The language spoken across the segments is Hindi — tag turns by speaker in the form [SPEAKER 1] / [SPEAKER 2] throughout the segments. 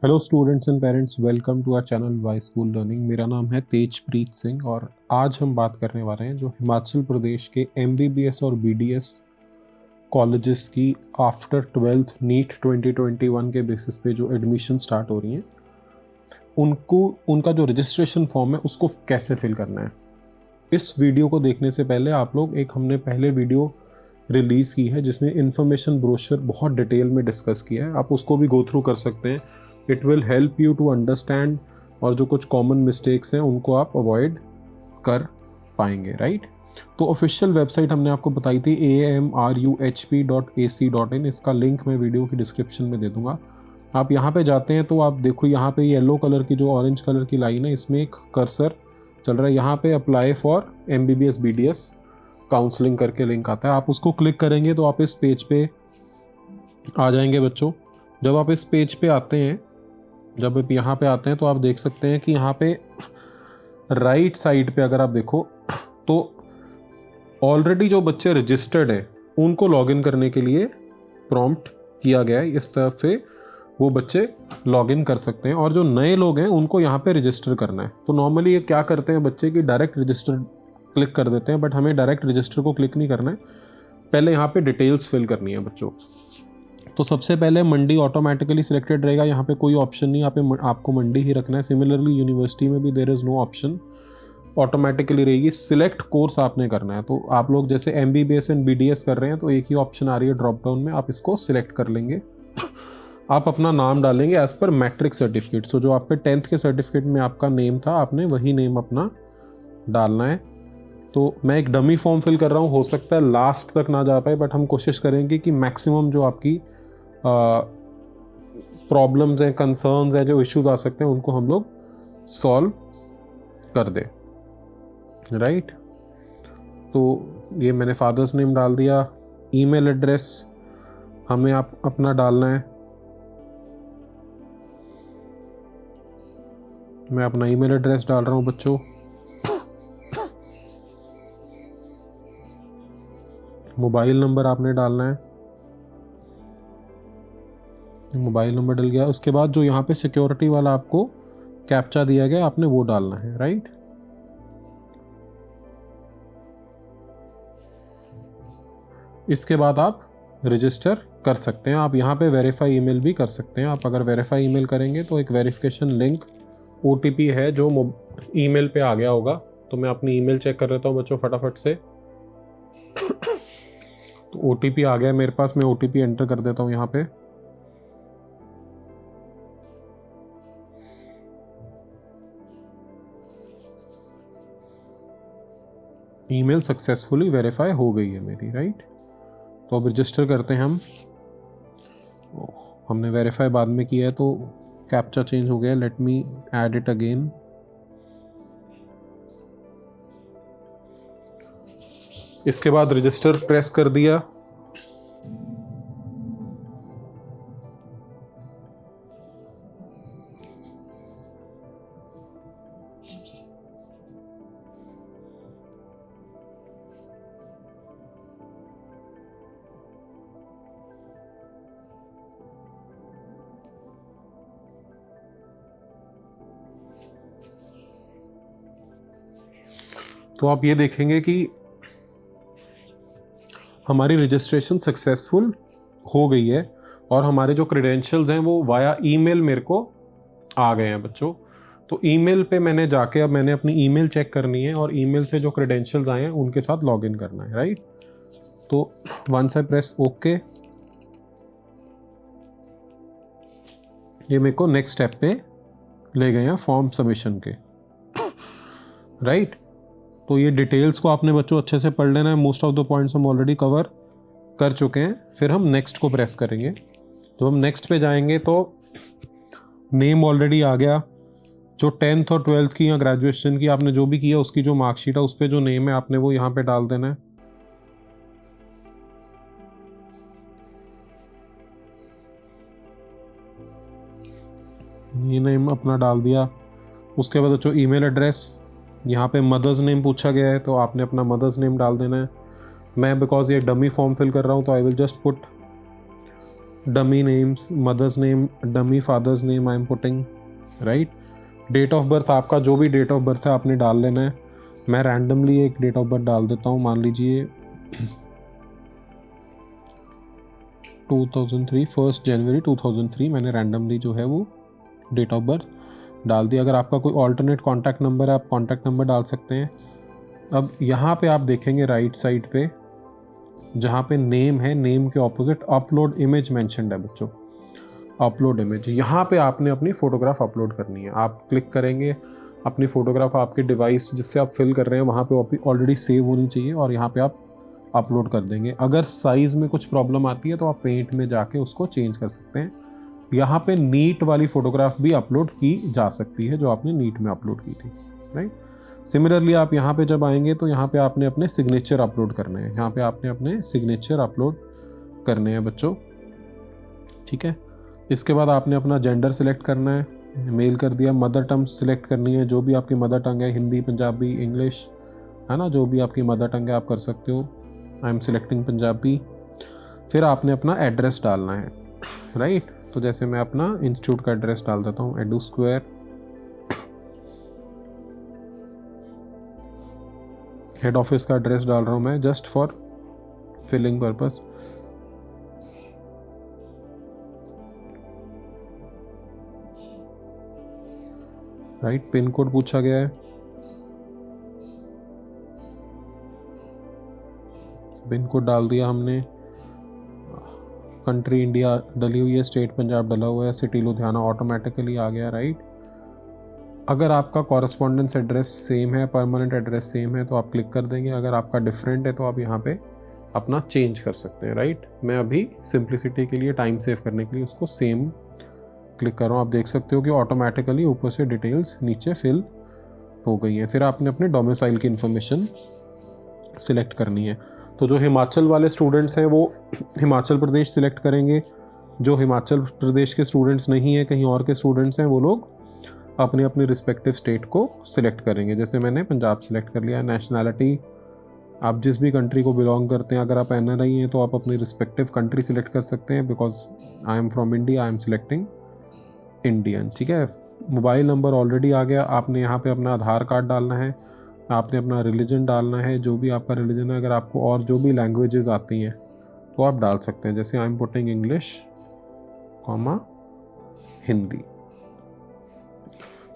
[SPEAKER 1] Hello students and parents, welcome to our channel Y school learning. मेरा नाम है तेजप्रीत सिंह और आज हम बात करने वाले हैं जो हिमाचल प्रदेश के एमबीबीएस और बीडीएस कॉलेजेस की आफ्टर 12th नीट 2021 के बेसिस पे जो एडमिशन स्टार्ट हो रही हैं उनका जो रजिस्ट्रेशन फॉर्म है उसको कैसे फिल करना है। इस वीडियो को देखने से पहले आप लोग हमने पहले वीडियो रिलीज़ की है जिसमें इन्फॉर्मेशन ब्रोशर बहुत डिटेल में डिस्कस किया है, आप उसको भी गो थ्रू कर सकते हैं। It will help you to understand और जो कुछ कॉमन मिस्टेक्स हैं उनको आप अवॉइड कर पाएंगे, राइट। तो ऑफिशियल वेबसाइट हमने आपको बताई थी amruhp.ac.in। इसका लिंक मैं वीडियो की डिस्क्रिप्शन में दे दूंगा। आप यहाँ पे जाते हैं तो आप देखो यहाँ पे येलो कलर की जो ऑरेंज कलर की लाइन है इसमें एक कर्सर चल रहा है, यहाँ पे apply for MBBS BDS counselling करके लिंक आता है। आप उसको क्लिक करेंगे तो आप इस पेज पे आ जाएंगे बच्चों। जब आप इस पेज पे आते हैं, जब आप यहाँ पे आते हैं तो आप देख सकते हैं कि यहाँ पे राइट साइड पे अगर आप देखो तो ऑलरेडी जो बच्चे रजिस्टर्ड है उनको लॉगिन करने के लिए प्रॉम्प्ट किया गया है। इस तरफ से वो बच्चे लॉगिन कर सकते हैं और जो नए लोग हैं उनको यहाँ पे रजिस्टर करना है। तो नॉर्मली ये क्या करते हैं बच्चे की डायरेक्ट रजिस्टर क्लिक कर देते हैं, बट हमें डायरेक्ट रजिस्टर को क्लिक नहीं करना है, पहले यहाँ पे डिटेल्स फिल करनी है बच्चों। तो सबसे पहले मंडी ऑटोमेटिकली सिलेक्टेड रहेगा, यहाँ पे कोई ऑप्शन नहीं, यहाँ पे आपको मंडी ही रखना है। सिमिलरली यूनिवर्सिटी में भी there is no option, automatically रहेगी। सिलेक्ट कोर्स आपने करना है, तो आप लोग जैसे एमबीबीएस एंड बीडीएस कर रहे हैं तो एक ही ऑप्शन आ रही है ड्रॉप डाउन में, आप इसको सिलेक्ट कर लेंगे। आप अपना नाम डालेंगे एज पर मैट्रिक सर्टिफिकेट। सो जो आपके 10th के सर्टिफिकेट में आपका नेम था आपने वही नेम अपना डालना है। तो मैं एक डमी फॉर्म फिल कर रहा हूँ, हो सकता है लास्ट तक ना जा पाए, बट हम कोशिश करेंगे कि मैक्सिमम जो आपकी प्रॉब्लम्स हैं, कंसर्न्स हैं, जो इश्यूज आ सकते हैं उनको हम लोग सॉल्व कर दें, राइट। तो ये मैंने फादर्स नेम डाल दिया। ईमेल एड्रेस हमें आप अपना डालना है। मैं अपना ईमेल एड्रेस डाल रहा हूँ बच्चों। मोबाइल नंबर आपने डालना है, मोबाइल नंबर डल गया। उसके बाद जो यहाँ पे सिक्योरिटी वाला आपको कैप्चा दिया गया आपने वो डालना है, राइट। इसके बाद आप रजिस्टर कर सकते हैं। आप यहाँ पे वेरीफाई ईमेल भी कर सकते हैं। आप अगर वेरीफाई ईमेल करेंगे तो एक वेरिफिकेशन लिंक ओटीपी है जो ईमेल पे आ गया होगा। तो मैं अपनी ईमेल चेक कर लेता हूँ बच्चों फटाफट से। तो ओटीपी आ गया मेरे पास, मैं ओटीपी एंटर कर देता हूँ यहाँ पे। ईमेल सक्सेसफुली वेरीफाई हो गई है मेरी, राइट। तो अब रजिस्टर करते हैं हम। हमने वेरीफाई बाद में किया है तो कैप्चा चेंज हो गया। Let me add it again. इसके बाद रजिस्टर प्रेस कर दिया। तो आप ये देखेंगे कि हमारी रजिस्ट्रेशन सक्सेसफुल हो गई है और हमारे जो क्रेडेंशियल्स हैं वो वाया ईमेल मेरे को आ गए हैं बच्चों। तो ईमेल पे मैंने जाके अब मैंने अपनी ईमेल चेक करनी है और ईमेल से जो क्रेडेंशियल्स आए हैं उनके साथ लॉगिन करना है, राइट। तो वंस आई प्रेस ओके, ये मेरे को नेक्स्ट स्टेप पे ले गए हैं फॉर्म सबमिशन के, राइट। तो ये डिटेल्स को आपने बच्चों अच्छे से पढ़ लेना है। मोस्ट ऑफ द पॉइंट्स हम ऑलरेडी कवर कर चुके हैं। फिर हम नेक्स्ट को प्रेस करेंगे। तो हम नेक्स्ट पे जाएंगे तो नेम ऑलरेडी आ गया। जो 10th और 12th की या ग्रेजुएशन की आपने जो भी किया उसकी जो मार्कशीट है उस पर जो नेम है आपने वो यहाँ पे डाल देना है। ये नेम अपना डाल दिया। उसके बाद जो ईमेल एड्रेस, यहाँ पे मदर्स नेम पूछा गया है तो आपने अपना मदर्स नेम डाल देना है। मैं बिकॉज ये डमी फॉर्म फिल कर रहा हूँ तो I will just put dummy names, mother's name, dummy father's name I am putting, right. Date of birth, आपका जो भी डेट ऑफ बर्थ है आपने डाल लेना है। मैं रैंडमली एक डेट ऑफ बर्थ डाल देता हूँ, मान लीजिए 2003, 1 जनवरी 2003 मैंने रैंडमली जो है वो डेट ऑफ बर्थ डाल दिया। अगर आपका कोई ऑल्टरनेट कॉन्टैक्ट नंबर है, आप कॉन्टैक्ट नंबर डाल सकते हैं। अब यहाँ पे आप देखेंगे राइट साइड पे जहाँ पे नेम है, नेम के ऑपोजिट अपलोड इमेज मेंशन्ड है बच्चों, अपलोड इमेज। यहाँ पे आपने अपनी फ़ोटोग्राफ अपलोड करनी है। आप क्लिक करेंगे, अपनी फ़ोटोग्राफ आपके डिवाइस जिससे आप फिल कर रहे हैं वहाँ पे ऑलरेडी सेव होनी चाहिए और यहाँ पे आप अपलोड कर देंगे। अगर साइज़ में कुछ प्रॉब्लम आती है तो आप पेंट में जाके उसको चेंज कर सकते हैं। यहाँ पे नीट वाली फ़ोटोग्राफ भी अपलोड की जा सकती है जो आपने नीट में अपलोड की थी, राइट। सिमिलरली आप यहाँ पे जब आएंगे तो यहाँ पे आपने अपने सिग्नेचर अपलोड करने हैं। यहाँ पे आपने अपने सिग्नेचर अपलोड करने हैं बच्चों, ठीक है। इसके बाद आपने अपना जेंडर सिलेक्ट करना है, मेल कर दिया। मदर टंग सिलेक्ट करनी है, जो भी आपकी मदर टंग है, हिंदी, पंजाबी, इंग्लिश, है ना, जो भी आपकी मदर टंग है आप कर सकते हो। I am selecting Punjabi. फिर आपने अपना एड्रेस डालना है, राइट। तो जैसे मैं अपना इंस्टीट्यूट का एड्रेस डाल देता हूँ, एडू स्क्वायर, हेड ऑफिस का एड्रेस डाल रहा हूँ मैं just for filling purpose. Right, pin code पूछा गया है, पिन कोड डाल दिया हमने। कंट्री इंडिया डली हुई है, स्टेट पंजाब डला हुआ है, सिटी लुधियाना ऑटोमेटिकली आ गया, राइट। अगर आपका कॉरस्पॉन्डेंस एड्रेस सेम है, परमानेंट एड्रेस सेम है तो आप क्लिक कर देंगे। अगर आपका डिफरेंट है तो आप यहाँ पे अपना चेंज कर सकते हैं, राइट। मैं अभी सिंप्लिसिटी के लिए, टाइम सेव करने के लिए उसको सेम क्लिक कर रहा हूँ। आप देख सकते हो कि ऑटोमेटिकली ऊपर से डिटेल्स नीचे फिल हो गई हैं। फिर आपने अपने डोमिसाइल की इन्फॉर्मेशन सिलेक्ट करनी है। तो जो हिमाचल वाले स्टूडेंट्स हैं वो हिमाचल प्रदेश सिलेक्ट करेंगे। जो हिमाचल प्रदेश के स्टूडेंट्स नहीं हैं, कहीं और के स्टूडेंट्स हैं, वो लोग अपने अपने रिस्पेक्टिव स्टेट को सिलेक्ट करेंगे। जैसे मैंने पंजाब सिलेक्ट कर लिया। नेशनैलिटी, आप जिस भी कंट्री को बिलोंग करते हैं, अगर आप NRI हैं तो आप अपनी रिस्पेक्टिव कंट्री सिलेक्ट कर सकते हैं। Because I am from India, I am selecting Indian, ठीक है। मोबाइल नंबर ऑलरेडी आ गया। आपने यहाँ पे अपना आधार कार्ड डालना है, आपने अपना रिलीजन डालना है, जो भी आपका रिलीजन है। अगर आपको और जो भी लैंग्वेजेस आती हैं तो आप डाल सकते हैं। जैसे आई am putting English comma Hindi.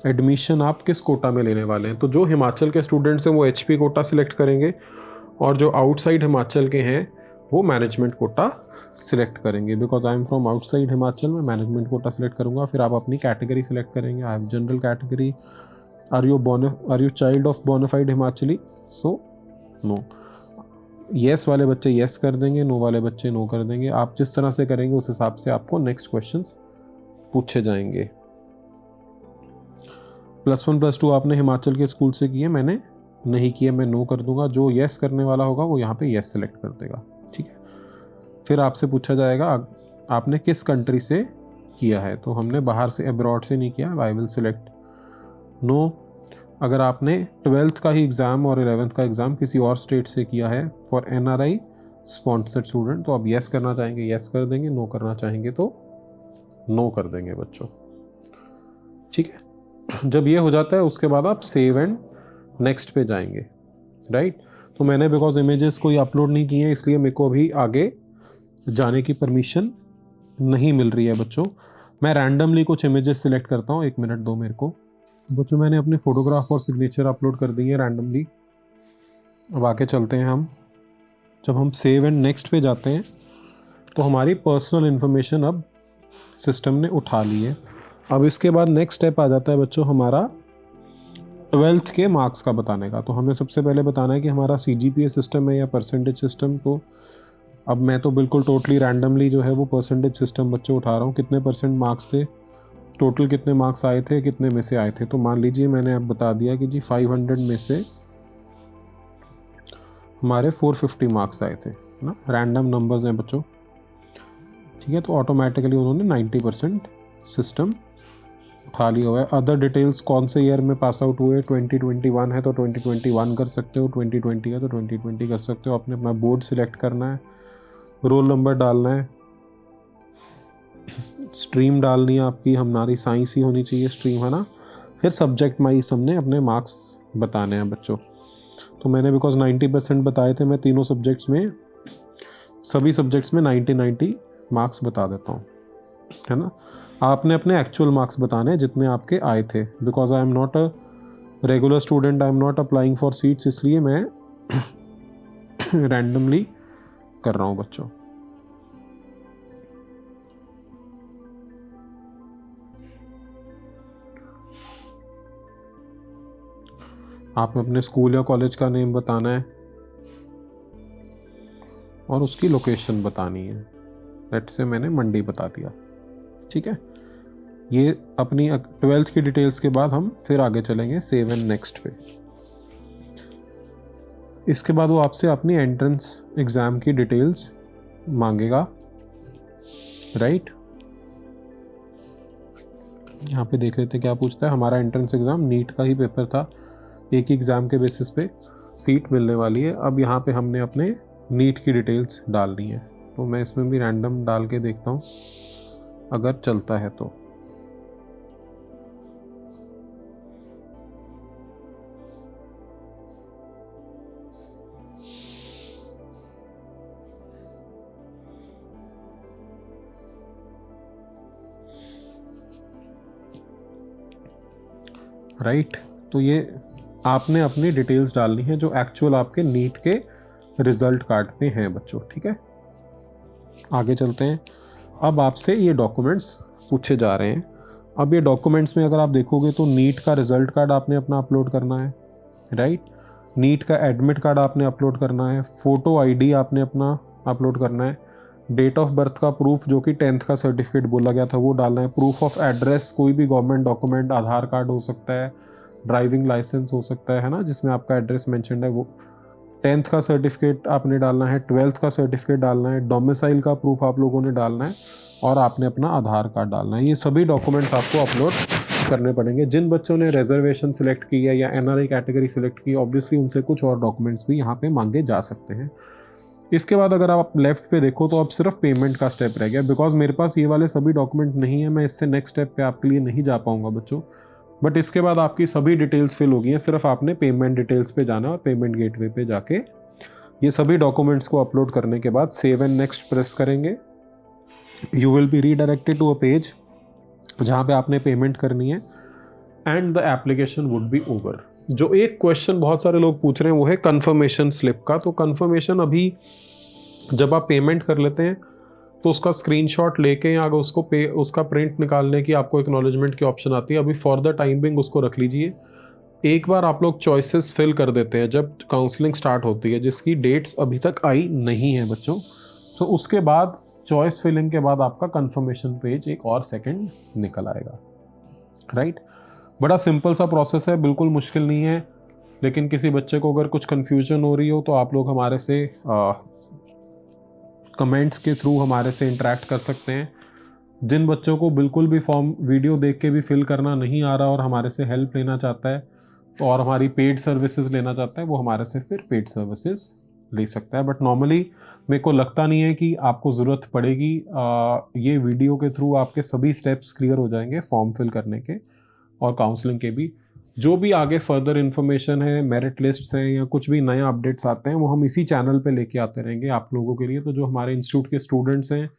[SPEAKER 1] Admission आप किस कोटा में लेने वाले हैं, तो जो हिमाचल के स्टूडेंट्स हैं वो HP कोटा सिलेक्ट करेंगे और जो आउटसाइड हिमाचल के हैं वो मैनेजमेंट कोटा सिलेक्ट करेंगे। Because I am from outside Himachal, में मैनेजमेंट कोटा सिलेक्ट करूँगा। फिर आप अपनी कैटेगरी सिलेक्ट करेंगे। I have general category. Are you child of bonafide Himachali, so no. Yes वाले बच्चे येस कर देंगे, नो वाले बच्चे नो कर देंगे। आप जिस तरह से करेंगे उस हिसाब से आपको नेक्स्ट क्वेश्चंस पूछे जाएंगे। +1 +2 आपने हिमाचल के स्कूल से किए, मैंने नहीं किए, मैं नो कर दूंगा। जो येस करने वाला होगा वो यहाँ पे येस सेलेक्ट कर देगा, ठीक है। फिर आपसे पूछा जाएगा आपने किस कंट्री से किया है, तो हमने बाहर से, अब्रॉड से नहीं किया। I will select no. अगर आपने 12th का ही एग्ज़ाम और 11th का एग्ज़ाम किसी और स्टेट से किया है फॉर NRI स्पॉन्सर्ड स्टूडेंट, तो आप येस करना चाहेंगे येस कर देंगे, नो करना चाहेंगे तो नो कर देंगे बच्चों, ठीक है। जब ये हो जाता है उसके बाद आप सेव एंड नेक्स्ट पे जाएंगे, राइट। तो मैंने बिकॉज इमेजेस कोई अपलोड नहीं किए हैं इसलिए मेरे को अभी आगे जाने की परमिशन नहीं मिल रही है बच्चों। मैं रैंडमली कुछ इमेजेस सिलेक्ट करता हूँ, 1 मिनट दो मेरे को। बच्चों मैंने अपने फ़ोटोग्राफ और सिग्नेचर अपलोड कर दी है रैंडमली। अब आके चलते हैं हम, जब हम सेव एंड नेक्स्ट पे जाते हैं तो हमारी पर्सनल इन्फॉर्मेशन अब सिस्टम ने उठा ली है। अब इसके बाद नेक्स्ट स्टेप आ जाता है बच्चों हमारा 12th के मार्क्स का बताने का। तो हमें सबसे पहले बताना है कि हमारा CGPA सिस्टम है या परसेंटेज सिस्टम। तो अब मैं तो बिल्कुल टोटली रैंडमली जो है वो परसेंटेज सिस्टम बच्चों उठा रहा हूँ। कितने % मार्क्स थे, टोटल कितने मार्क्स आए थे, कितने में से आए थे। तो मान लीजिए मैंने अब बता दिया कि जी 500 में से हमारे 450 मार्क्स आए थे ना। रैंडम नंबर्स हैं बच्चों, ठीक है। तो ऑटोमेटिकली उन्होंने 90% सिस्टम उठा लिया हुआ है। अदर डिटेल्स कौन से ईयर में पास आउट हुए, 2021 है तो 2021 कर सकते हो, 2020 है तो 2020 कर सकते हो। आपने अपना बोर्ड सिलेक्ट करना है, रोल नंबर डालना है, स्ट्रीम डालनी है आपकी, हमारी साइंस ही होनी चाहिए स्ट्रीम, है ना। फिर सब्जेक्ट वाइज हमने अपने मार्क्स बताने हैं बच्चों। तो मैंने बिकॉज 90% बताए थे, मैं तीनों सब्जेक्ट्स में, सभी सब्जेक्ट्स में 90 मार्क्स बता देता हूँ, है ना। आपने अपने एक्चुअल मार्क्स बताने हैं जितने आपके आए थे, because I am not a regular student, I am not applying for seats, इसलिए मैं रैंडमली कर रहा हूँ बच्चों। आपने अपने स्कूल या कॉलेज का नेम बताना है और उसकी लोकेशन बतानी है। लेट्स से मैंने मंडी बता दिया, ठीक है। ये अपनी 12th की डिटेल्स के बाद हम फिर आगे चलेंगे सेव एंड नेक्स्ट पे। इसके बाद वो आपसे अपनी एंट्रेंस एग्ज़ाम की डिटेल्स मांगेगा, राइट। यहाँ पे देख लेते हैं क्या पूछता है। हमारा एंट्रेंस एग्ज़ाम नीट का ही पेपर था, एक ही एग्ज़ाम के बेसिस पे सीट मिलने वाली है। अब यहाँ पे हमने अपने नीट की डिटेल्स डालनी है, तो मैं इसमें भी रैंडम डाल के देखता हूँ अगर चलता है तो। राइट, तो ये आपने अपनी डिटेल्स डालनी है जो एक्चुअल आपके नीट के रिजल्ट कार्ड पे हैं बच्चों, ठीक है। आगे चलते हैं। अब आपसे ये डॉक्यूमेंट्स पूछे जा रहे हैं। अब ये डॉक्यूमेंट्स में अगर आप देखोगे तो नीट का रिजल्ट कार्ड आपने अपना अपलोड करना है, राइट। नीट का एडमिट कार्ड आपने अपलोड करना है, फ़ोटो आईडी आपने अपना अपलोड करना है, डेट ऑफ बर्थ का प्रूफ जो कि 10th का सर्टिफिकेट बोला गया था वो डालना है, प्रूफ ऑफ एड्रेस कोई भी गवर्नमेंट डॉक्यूमेंट, आधार कार्ड हो सकता है, ड्राइविंग लाइसेंस हो सकता है ना, जिसमें आपका एड्रेस मेंशन है वो। 10th का सर्टिफिकेट आपने डालना है, 12th का सर्टिफिकेट डालना है, डोमिसाइल का प्रूफ आप लोगों ने डालना है और आपने अपना आधार कार्ड डालना है। ये सभी डॉक्यूमेंट्स आपको अपलोड करने पड़ेंगे। जिन बच्चों ने रिजर्वेशन सिलेक्ट की है या एनआरआई कैटेगरी सिलेक्ट की, ऑब्वियसली उनसे कुछ और डॉक्यूमेंट्स भी यहाँ पे मांगे जा सकते हैं। इसके बाद अगर आप लेफ्ट पे देखो तो अब सिर्फ पेमेंट का स्टेप रह गया। बिकॉज मेरे पास ये वाले सभी डॉक्यूमेंट नहीं है, मैं इससे नेक्स्ट स्टेप पे आपके लिए नहीं जा पाऊंगा बच्चों। बट इसके बाद आपकी सभी डिटेल्स फिल हो गई हैं, सिर्फ आपने पेमेंट डिटेल्स पे जाना और पेमेंट गेटवे पे जाके ये सभी डॉक्यूमेंट्स को अपलोड करने के बाद सेव एंड नेक्स्ट प्रेस करेंगे। You will be redirected to a page जहाँ पे आपने पेमेंट करनी है and the application would be over. जो एक क्वेश्चन बहुत सारे लोग पूछ रहे हैं वो है कंफर्मेशन स्लिप का। तो कंफर्मेशन अभी जब आप पेमेंट कर लेते हैं तो उसका स्क्रीनशॉट लेके या उसको उसका प्रिंट निकालने की आपको एक्नॉलेजमेंट की ऑप्शन आती है। अभी फॉर द टाइम बिंग उसको रख लीजिए। एक बार आप लोग चॉइसेस फिल कर देते हैं जब काउंसलिंग स्टार्ट होती है, जिसकी डेट्स अभी तक आई नहीं है बच्चों, तो उसके बाद चॉइस फिलिंग के बाद आपका कंफर्मेशन पेज एक और सेकंड निकल आएगा, राइट। बड़ा सिंपल सा प्रोसेस है, बिल्कुल मुश्किल नहीं है। लेकिन किसी बच्चे को अगर कुछ कन्फ्यूजन हो रही हो तो आप लोग हमारे से कमेंट्स के थ्रू हमारे से इंटरेक्ट कर सकते हैं। जिन बच्चों को बिल्कुल भी फॉर्म वीडियो देख के भी फिल करना नहीं आ रहा और हमारे से हेल्प लेना चाहता है और हमारी पेड सर्विसेज लेना चाहता है, वो हमारे से फिर पेड सर्विसेज ले सकता है। बट नॉर्मली मेरे को लगता नहीं है कि आपको ज़रूरत पड़ेगी। ये वीडियो के थ्रू आपके सभी स्टेप्स क्लियर हो जाएंगे फॉर्म फिल करने के और काउंसलिंग के भी। जो भी आगे फर्दर इन्फॉर्मेशन है, मेरिट लिस्ट्स हैं या कुछ भी नए अपडेट्स आते हैं, वो हम इसी चैनल पे लेके आते रहेंगे आप लोगों के लिए। तो जो हमारे इंस्टीट्यूट के स्टूडेंट्स हैं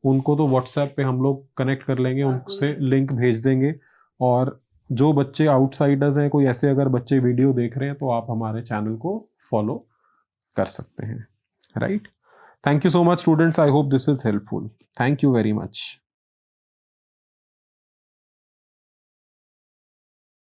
[SPEAKER 1] उनको तो व्हाट्सएप पे हम लोग कनेक्ट कर लेंगे, उनसे लिंक भेज देंगे। और जो बच्चे आउटसाइडर्स हैं, कोई ऐसे अगर बच्चे वीडियो देख रहे हैं तो आप हमारे चैनल को फॉलो कर सकते हैं, right. Thank you so much students, I hope this is helpful. Thank you very much.